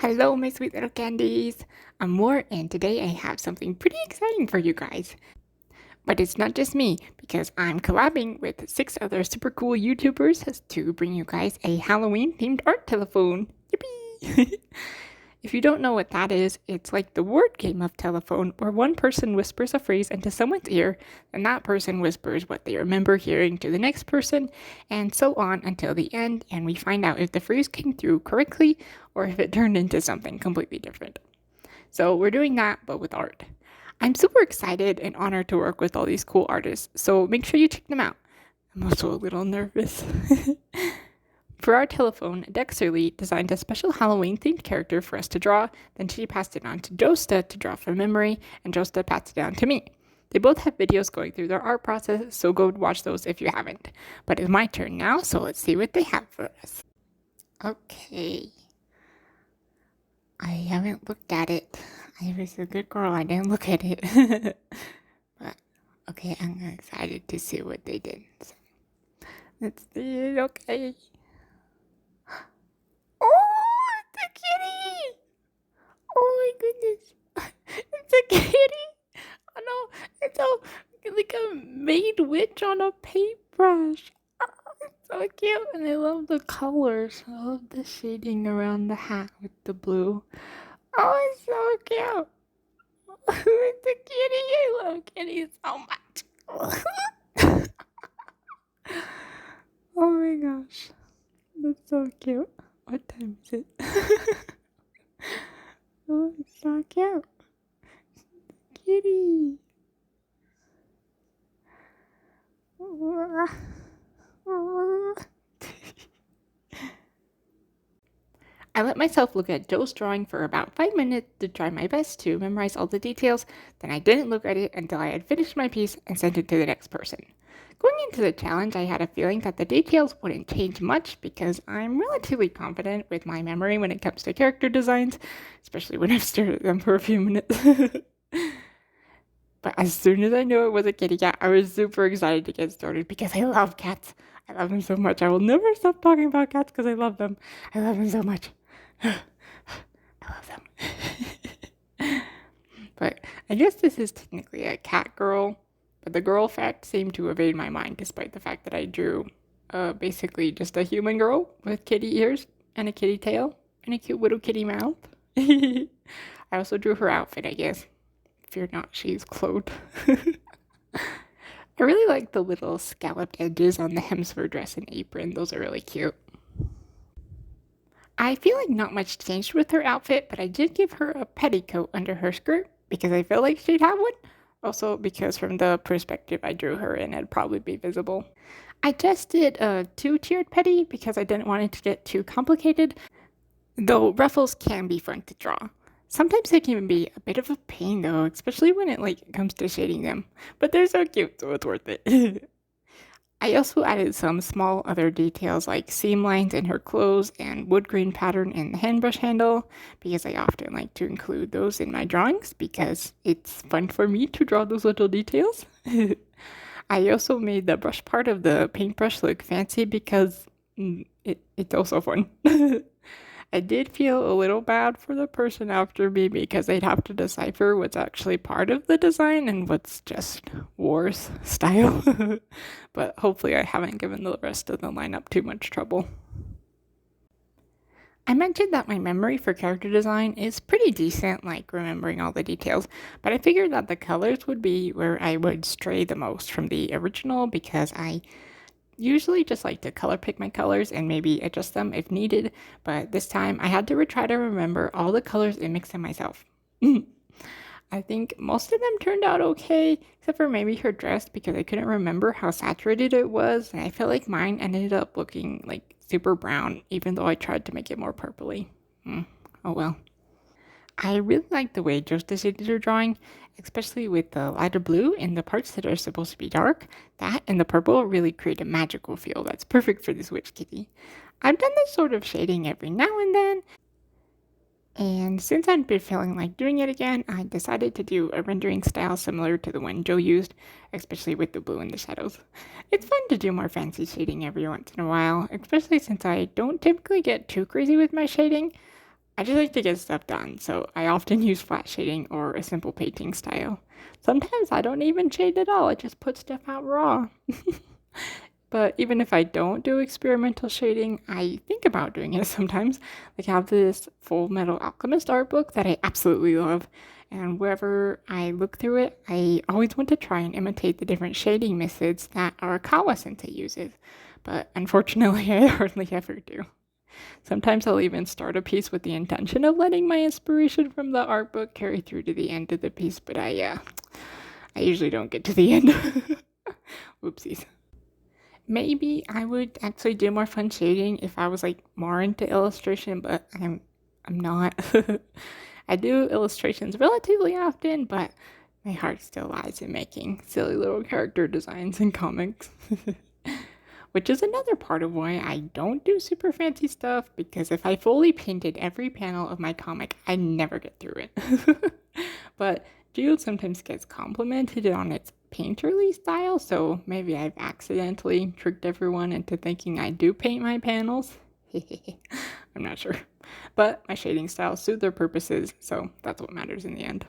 Hello, my sweet little candies. I'm Moore, and today I have something pretty exciting for you guys. But it's not just me, because I'm collabing with 6 other super cool YouTubers to bring you guys a Halloween themed art telephone. Yippee! If you don't know what that is, it's like the word game of telephone where one person whispers a phrase into someone's ear, and that person whispers what they remember hearing to the next person, and so on until the end, and we find out if the phrase came through correctly or if it turned into something completely different. So we're doing that, but with art. I'm super excited and honored to work with all these cool artists, so make sure you check them out. I'm also a little nervous. For our telephone, Dexterly designed a special Halloween-themed character for us to draw, then she passed it on to Josta to draw from memory, and Josta passed it down to me. They both have videos going through their art process, so go watch those if you haven't. But it's my turn now, so let's see what they have for us. Okay. I haven't looked at it. I was a good girl, I didn't look at it. But, okay, I'm excited to see what they did. So, let's see it, okay. Oh, it's a kitty! Oh my goodness. It's a kitty! Oh no, it's like a made witch on a paintbrush. Oh, it's so cute, and I love the colors. I love the shading around the hat with the blue. Oh, it's so cute. It's a kitty. I love kitties so much. Oh my gosh. That's so cute. What time is it? Oh, it's so cute. Kitty. I let myself look at Joe's drawing for about 5 minutes to try my best to memorize all the details, then I didn't look at it until I had finished my piece and sent it to the next person. Going into the challenge, I had a feeling that the details wouldn't change much because I'm relatively confident with my memory when it comes to character designs, especially when I've stared at them for a few minutes. But as soon as I knew it was a kitty cat, I was super excited to get started because I love cats. I love them so much. I will never stop talking about cats because I love them. I love them so much. I love them. But I guess this is technically a cat girl, but the girl fact seemed to evade my mind despite the fact that I drew basically just a human girl with kitty ears and a kitty tail and a cute little kitty mouth. I also drew her outfit, I guess. Fear not, she's clothed. I really like the little scalloped edges on the hems of her dress and apron. Those are really cute. I feel like not much changed with her outfit, but I did give her a petticoat under her skirt because I feel like she'd have one. Also, because from the perspective I drew her in, it'd probably be visible. I just did a 2-tiered petty because I didn't want it to get too complicated, though ruffles can be fun to draw. Sometimes they can be a bit of a pain though, especially when it comes to shading them, but they're so cute, so it's worth it. I also added some small other details like seam lines in her clothes and wood grain pattern in the hand brush handle because I often like to include those in my drawings because it's fun for me to draw those little details. I also made the brush part of the paintbrush look fancy because it's also fun. I did feel a little bad for the person after me because they'd have to decipher what's actually part of the design and what's just War's style. But hopefully I haven't given the rest of the lineup too much trouble. I mentioned that my memory for character design is pretty decent, like remembering all the details, but I figured that the colors would be where I would stray the most from the original because I usually just like to color pick my colors and maybe adjust them if needed, but this time I had to try to remember all the colors and mix them myself. I think most of them turned out okay, except for maybe her dress because I couldn't remember how saturated it was, and I feel like mine ended up looking like super brown, even though I tried to make it more purpley. Oh well. I really like the way Josta did her drawing, especially with the lighter blue and the parts that are supposed to be dark. That and the purple really create a magical feel that's perfect for this witch kitty. I've done this sort of shading every now and then, and since I've been feeling like doing it again, I decided to do a rendering style similar to the one Joe used, especially with the blue and the shadows. It's fun to do more fancy shading every once in a while, especially since I don't typically get too crazy with my shading. I just like to get stuff done, so I often use flat shading or a simple painting style. Sometimes I don't even shade at all, I just put stuff out raw. But even if I don't do experimental shading, I think about doing it sometimes. Like I have this Full Metal Alchemist art book that I absolutely love, and wherever I look through it, I always want to try and imitate the different shading methods that Arakawa Sensei uses. But unfortunately, I hardly ever do. Sometimes I'll even start a piece with the intention of letting my inspiration from the art book carry through to the end of the piece, but I usually don't get to the end. Whoopsies. Maybe I would actually do more fun shading if I was like more into illustration, but I'm not. I do illustrations relatively often, but my heart still lies in making silly little character designs in comics. Which is another part of why I don't do super fancy stuff, because if I fully painted every panel of my comic, I'd never get through it. But Jude sometimes gets complimented on its painterly style, so maybe I've accidentally tricked everyone into thinking I do paint my panels. I'm not sure. But my shading styles suit their purposes, so that's what matters in the end.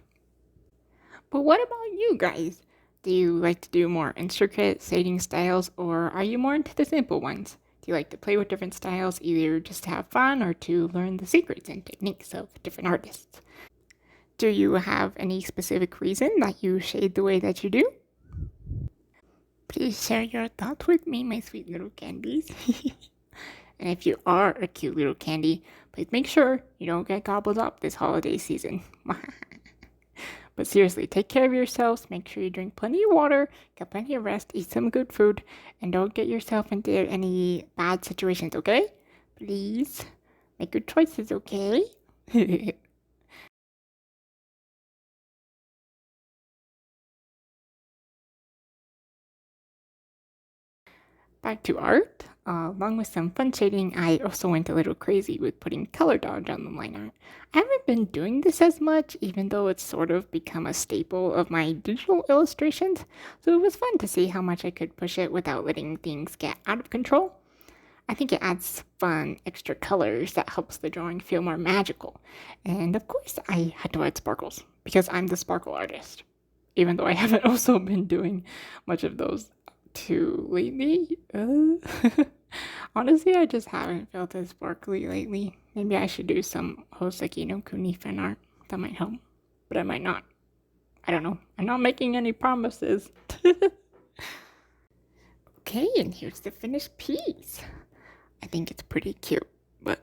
But what about you guys? Do you like to do more intricate shading styles, or are you more into the simple ones? Do you like to play with different styles, either just to have fun or to learn the secrets and techniques of different artists? Do you have any specific reason that you shade the way that you do? Please share your thoughts with me, my sweet little candies. And if you are a cute little candy, please make sure you don't get gobbled up this holiday season. But seriously, take care of yourselves, make sure you drink plenty of water, get plenty of rest, eat some good food, and don't get yourself into any bad situations, okay? Please, make good choices, okay? Back to art. Along with some fun shading, I also went a little crazy with putting color dodge on the line art. I haven't been doing this as much, even though it's sort of become a staple of my digital illustrations, so it was fun to see how much I could push it without letting things get out of control. I think it adds fun, extra colors that helps the drawing feel more magical. And of course, I had to add sparkles, because I'm the sparkle artist, even though I haven't also been doing much of those too lately. Honestly, I just haven't felt as sparkly lately. Maybe I should do some Hoseki no Kuni fan art. That might help. But I might not. I don't know. I'm not making any promises. Okay, and here's the finished piece. I think it's pretty cute, but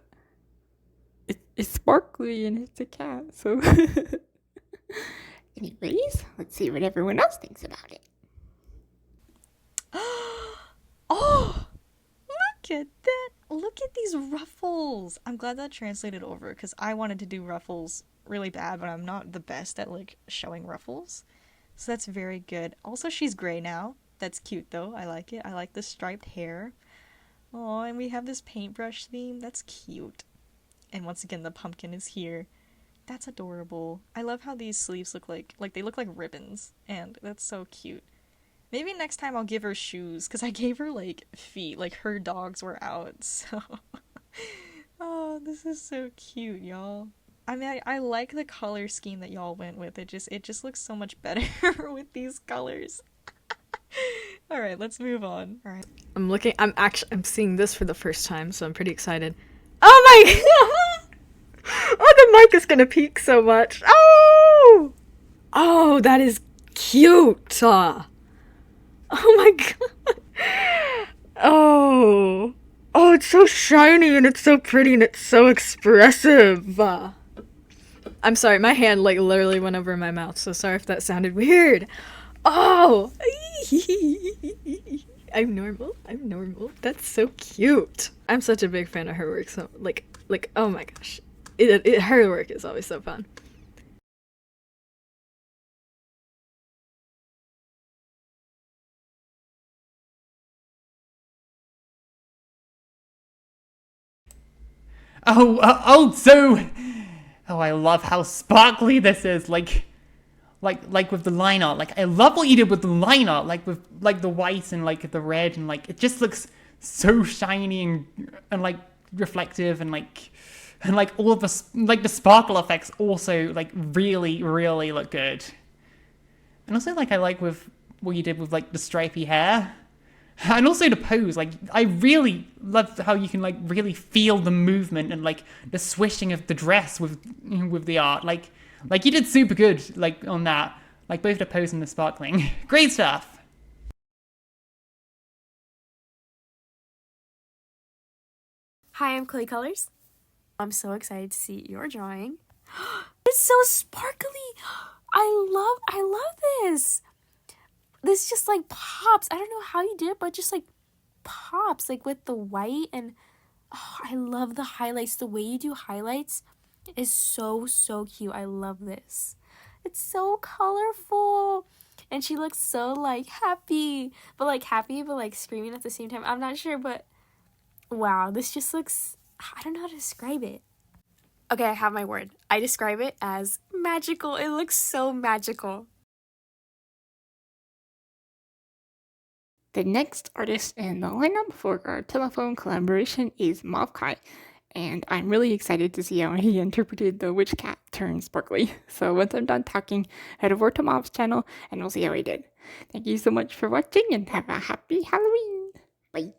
it's sparkly and it's a cat, so... Anyways, let's see what everyone else thinks about it. Oh, look at that. Look at these ruffles. I'm glad that translated over because I wanted to do ruffles really bad, but I'm not the best at like showing ruffles. So that's very good. Also, she's gray now. That's cute though. I like it. I like the striped hair. Oh, and we have this paintbrush theme. That's cute. And once again, the pumpkin is here. That's adorable. I love how these sleeves look like they look like ribbons, and that's so cute. Maybe next time I'll give her shoes, because I gave her, like, feet. Like, her dogs were out, so... Oh, this is so cute, y'all. I mean, I like the color scheme that y'all went with. It just looks so much better with these colors. Alright, let's move on. Alright. I'm seeing this for the first time, so I'm pretty excited. Oh my god! Oh, the mic is gonna peak so much. Oh! Oh, that is cute! Oh my god. Oh. Oh, it's so shiny and it's so pretty and it's so expressive. I'm sorry, my hand like literally went over my mouth, so sorry if that sounded weird. Oh. I'm normal. That's so cute. I'm such a big fan of her work, so like oh my gosh. Her work is always so fun. I love how sparkly this is. Like with the line art. Like, I love what you did with the line art. Like with like the white and like the red, and like it just looks so shiny and like reflective, and like And like all of the sparkle effects also like really look good. And also like I like with what you did with like the stripy hair. And also the pose, like I really love how you can like really feel the movement and like the swishing of the dress with the art. Like you did super good like on that. Like both the pose and the sparkling. Great stuff. Hi, I'm Clay Colors. I'm so excited to see your drawing. It's so sparkly. I love this. This just like pops. I don't know how you did it, but just like pops like with the white, and oh, I love the highlights. The way you do highlights is so cute. I love this. It's so colorful. And she looks so like happy, but like screaming at the same time. I'm not sure, but wow, this just looks, I don't know how to describe it. Okay, I have my word. I describe it as magical. It looks so magical. The next artist in the lineup for our telephone collaboration is Mavkai, and I'm really excited to see how he interpreted the witch cat turn sparkly. So once I'm done talking, head over to Mav's channel and we'll see how he did. Thank you so much for watching and have a happy Halloween! Bye!